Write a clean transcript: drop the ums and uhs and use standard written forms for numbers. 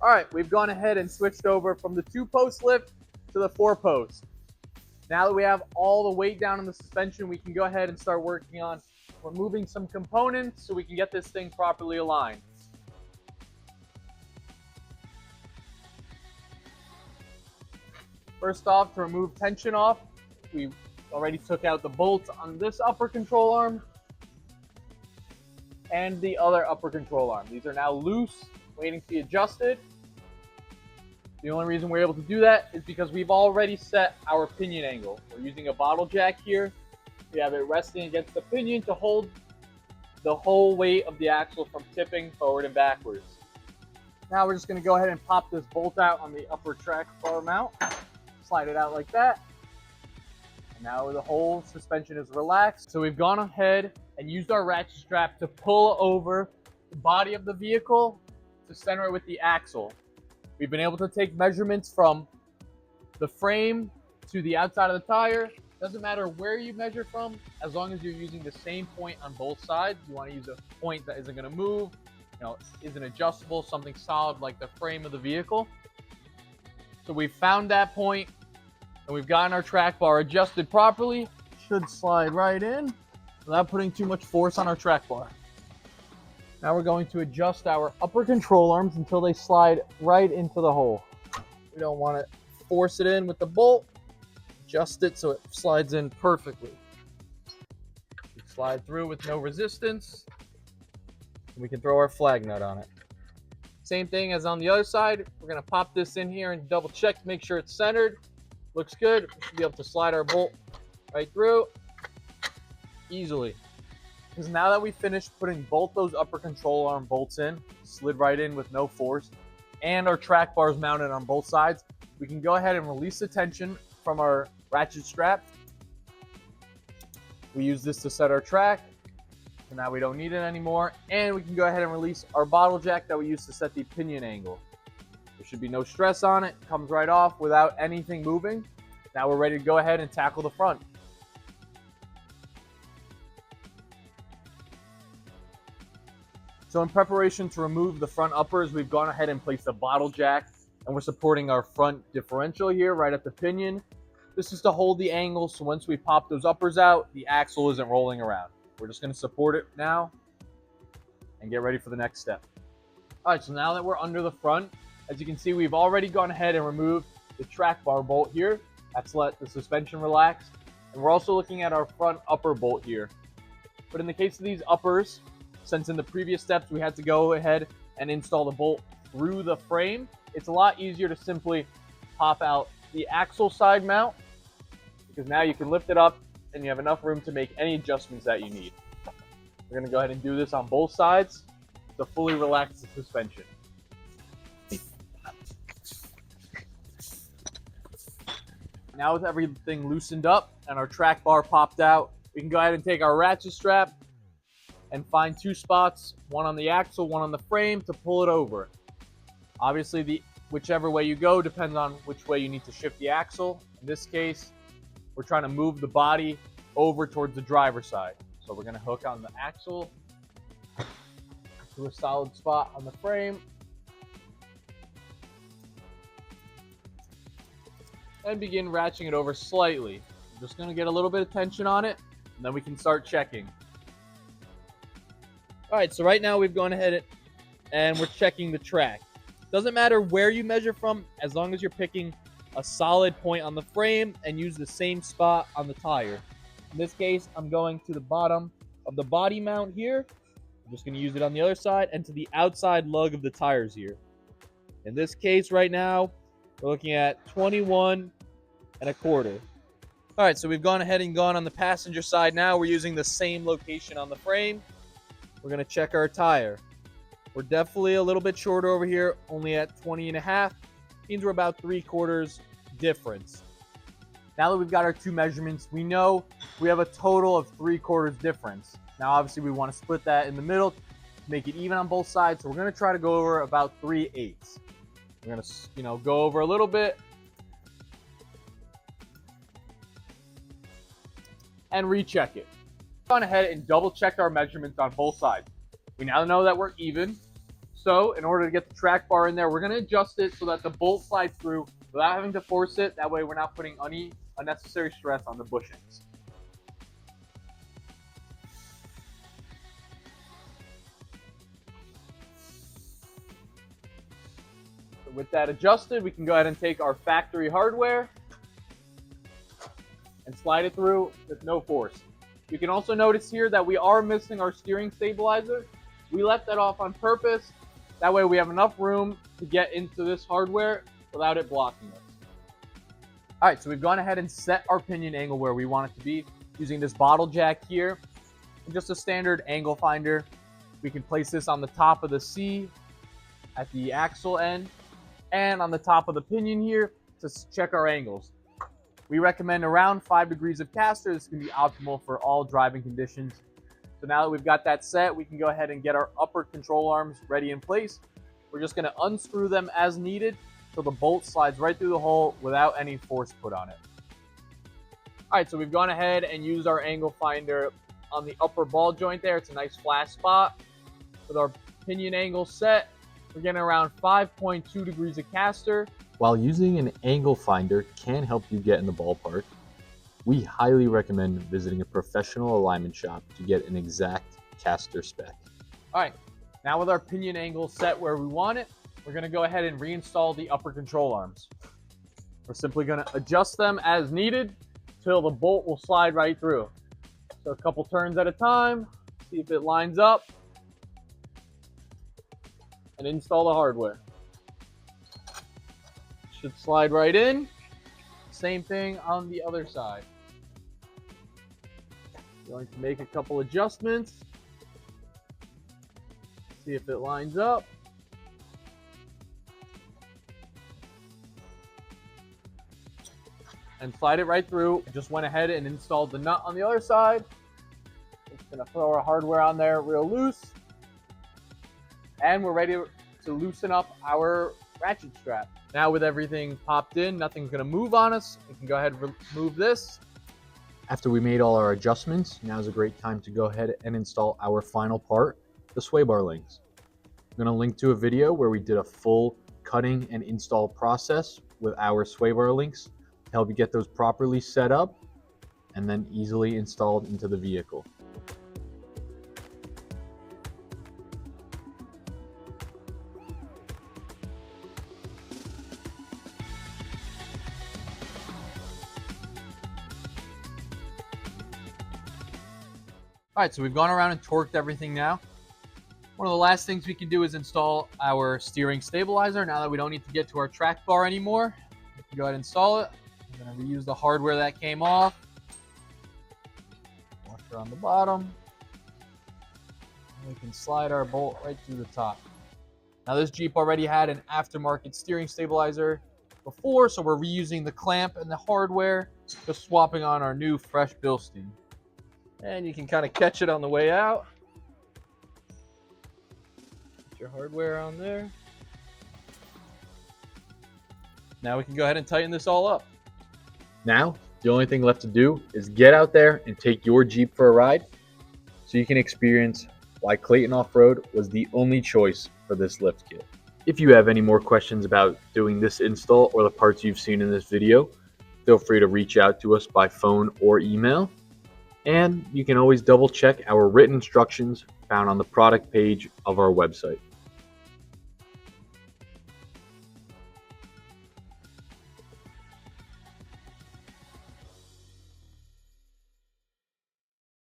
All right, we've gone ahead and switched over from the 2-post lift to the 4-post. Now that we have all the weight down in the suspension, we can go ahead and start working on removing some components so we can get this thing properly aligned. First off, to remove tension off, we already took out the bolts on this upper control arm and the other upper control arm. These are now loose, waiting to be adjusted. The only reason we're able to do that is because we've already set our pinion angle. We're using a bottle jack here. We have it resting against the pinion to hold the whole weight of the axle from tipping forward and backwards. Now we're just going to go ahead and pop this bolt out on the upper track bar mount. Slide it out like that. And now the whole suspension is relaxed. So we've gone ahead and used our ratchet strap to pull over the body of the vehicle to center it with the axle. We've been able to take measurements from the frame to the outside of the tire. Doesn't matter where you measure from, as long as you're using the same point on both sides. You want to use a point that isn't going to move, isn't adjustable, something solid like the frame of the vehicle. So we've found that point, and we've gotten our track bar adjusted properly. Should slide right in without putting too much force on our track bar. Now we're going to adjust our upper control arms until they slide right into the hole. We don't want to force it in with the bolt. Adjust it so it slides in perfectly. We slide through with no resistance. And we can throw our flag nut on it. Same thing as on the other side. We're going to pop this in here and double check to make sure it's centered. Looks good. We should be able to slide our bolt right through easily. Because now that we finished putting both those upper control arm bolts in, slid right in with no force, and our track bars mounted on both sides, we can go ahead and release the tension from our ratchet strap. We use this to set our track, so now we don't need it anymore. And we can go ahead and release our bottle jack that we used to set the pinion angle. There should be no stress on it. It comes right off without anything moving. Now we're ready to go ahead and tackle the front. So in preparation to remove the front uppers, we've gone ahead and placed a bottle jack, and we're supporting our front differential here right at the pinion. This is to hold the angle, so once we pop those uppers out, the axle isn't rolling around. We're just going to support it now and get ready for the next step. All right, so now that we're under the front, as you can see, we've already gone ahead and removed the track bar bolt here. That's let the suspension relax. And we're also looking at our front upper bolt here. But in the case of these uppers, since in the previous steps we had to go ahead and install the bolt through the frame, it's a lot easier to simply pop out the axle side mount, because now you can lift it up and you have enough room to make any adjustments that you need. We're going to go ahead and do this on both sides to fully relax the suspension. Now with everything loosened up and our track bar popped out, we can go ahead and take our ratchet strap and find two spots, one on the axle, one on the frame, to pull it over. Obviously, whichever way you go depends on which way you need to shift the axle. In this case, we're trying to move the body over towards the driver's side. So we're going to hook on the axle to a solid spot on the frame and begin ratcheting it over slightly. I'm just going to get a little bit of tension on it, and then we can start checking. All right, so right now we've gone ahead and we're checking the track. Doesn't matter where you measure from, as long as you're picking a solid point on the frame and use the same spot on the tire. In this case, I'm going to the bottom of the body mount here. I'm just going to use it on the other side, and to the outside lug of the tires here. In this case right now, we're looking at 21 1/4. All right, so we've gone ahead and gone on the passenger side now. We're using the same location on the frame. We're going to check our tire. We're definitely a little bit shorter over here, only at 20 1/2. Means we're about 3/4 difference. Now that we've got our two measurements, we know we have a total of 3/4 difference. Now, obviously, we want to split that in the middle to make it even on both sides. So we're going to try to go over about 3/8. We're going to, go over a little bit and recheck it. Gone ahead and double checked our measurements on both sides. We now know that we're even. So in order to get the track bar in there, we're going to adjust it so that the bolt slides through without having to force it. That way we're not putting any unnecessary stress on the bushings. So with that adjusted, we can go ahead and take our factory hardware and slide it through with no force. You can also notice here that we are missing our steering stabilizer. We left that off on purpose. That way we have enough room to get into this hardware without it blocking us. All right, so we've gone ahead and set our pinion angle where we want it to be using this bottle jack here and just a standard angle finder. We can place this on the top of the C at the axle end and on the top of the pinion here to check our angles. We recommend around 5 degrees of caster. This can be optimal for all driving conditions. So now that we've got that set, we can go ahead and get our upper control arms ready in place. We're just going to unscrew them as needed so the bolt slides right through the hole without any force put on it. All right, so we've gone ahead and used our angle finder on the upper ball joint there. It's a nice flat spot. With our pinion angle set, we're getting around 5.2 degrees of caster. While using an angle finder can help you get in the ballpark, we highly recommend visiting a professional alignment shop to get an exact caster spec. All right, now with our pinion angle set where we want it, we're going to go ahead and reinstall the upper control arms. We're simply going to adjust them as needed till the bolt will slide right through. So a couple turns at a time, see if it lines up, and install the hardware. Should slide right in. Same thing on the other side. Going to make a couple adjustments. See if it lines up. And slide it right through. Just went ahead and installed the nut on the other side. Just gonna throw our hardware on there real loose. And we're ready to loosen up our ratchet strap. Now with everything popped in, nothing's going to move on us. We can go ahead and remove this. After we made all our adjustments, now's a great time to go ahead and install our final part, the sway bar links. I'm going to link to a video where we did a full cutting and install process with our sway bar links to help you get those properly set up and then easily installed into the vehicle. All right, so we've gone around and torqued everything now. One of the last things we can do is install our steering stabilizer. Now that we don't need to get to our track bar anymore, we can go ahead and install it. I'm going to reuse the hardware that came off. Washer on the bottom. And we can slide our bolt right through the top. Now this Jeep already had an aftermarket steering stabilizer before, so we're reusing the clamp and the hardware, just swapping on our new fresh Bilstein. And you can kind of catch it on the way out. Put your hardware on there. Now we can go ahead and tighten this all up. Now, the only thing left to do is get out there and take your Jeep for a ride so you can experience why Clayton Off-Road was the only choice for this lift kit. If you have any more questions about doing this install or the parts you've seen in this video, feel free to reach out to us by phone or email. And you can always double check our written instructions found on the product page of our website.